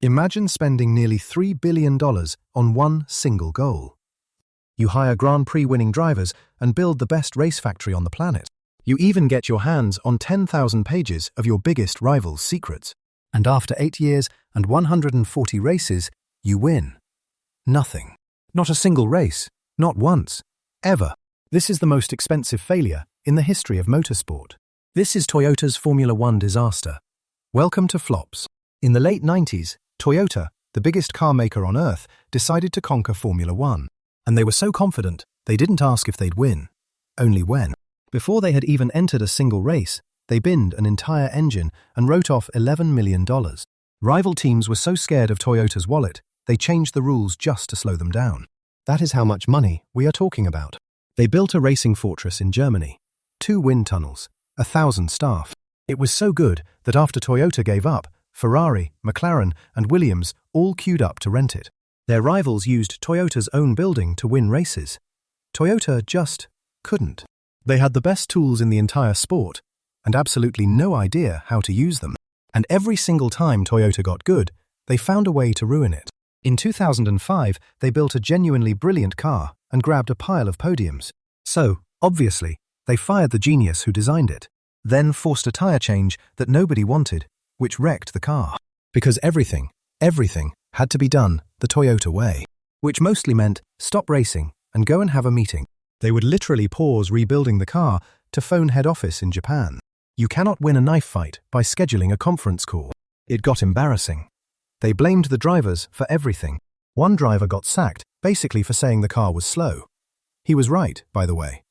Imagine spending nearly $3 billion on one single goal. You hire Grand Prix-winning drivers and build the best race factory on the planet. You even get your hands on 10,000 pages of your biggest rival's secrets. And after 8 years and 140 races, you win. Nothing. Not a single race. Not once. Ever. This is the most expensive failure in the history of motorsport. This is Toyota's Formula One disaster. Welcome to Flops. In the late 90s, Toyota, the biggest car maker on Earth, decided to conquer Formula One. And they were so confident, they didn't ask if they'd win. Only when. Before they had even entered a single race, they binned an entire engine and wrote off $11 million. Rival teams were so scared of Toyota's wallet, they changed the rules just to slow them down. That is how much money we are talking about. They built a racing fortress in Germany, 2 wind tunnels, 1,000 staff. It was so good that after Toyota gave up, Ferrari, McLaren, and Williams all queued up to rent it. Their rivals used Toyota's own building to win races. Toyota just couldn't. They had the best tools in the entire sport, and absolutely no idea how to use them. And every single time Toyota got good, they found a way to ruin it. In 2005, they built a genuinely brilliant car and grabbed a pile of podiums. So, obviously, they fired the genius who designed it, then forced a tire change that nobody wanted, which wrecked the car. Because everything had to be done the Toyota way, which mostly meant stop racing and go and have a meeting. They would literally pause rebuilding the car to phone head office in Japan. You cannot win a knife fight by scheduling a conference call. It got embarrassing. They blamed the drivers for everything. One driver got sacked, basically for saying the car was slow. He was right, by the way.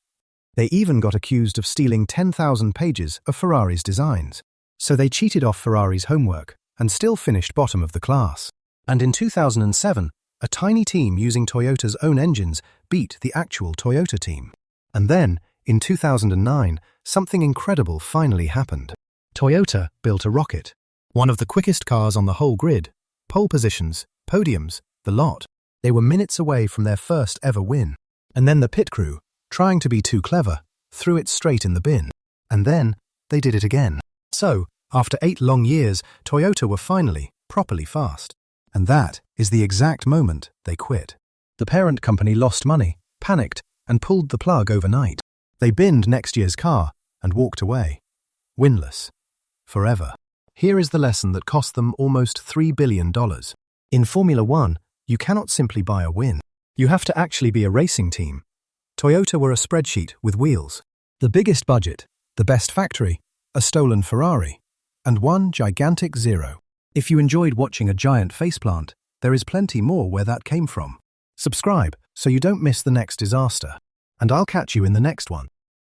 They even got accused of stealing 10,000 pages of Ferrari's designs. So they cheated off Ferrari's homework and still finished bottom of the class. And in 2007, a tiny team using Toyota's own engines beat the actual Toyota team. And then, in 2009, something incredible finally happened. Toyota built a rocket, one of the quickest cars on the whole grid, pole positions, podiums, the lot. They were minutes away from their first ever win. And then the pit crew, trying to be too clever, threw it straight in the bin. And then, they did it again. So, after 8 long years, Toyota were finally properly fast. And that is the exact moment they quit. The parent company lost money, panicked, and pulled the plug overnight. They binned next year's car and walked away. Winless. Forever. Here is the lesson that cost them almost $3 billion. In Formula One, you cannot simply buy a win. You have to actually be a racing team. Toyota were a spreadsheet with wheels. The biggest budget, the best factory, a stolen Ferrari, and one gigantic zero. If you enjoyed watching a giant faceplant, there is plenty more where that came from. Subscribe so you don't miss the next disaster. And I'll catch you in the next one.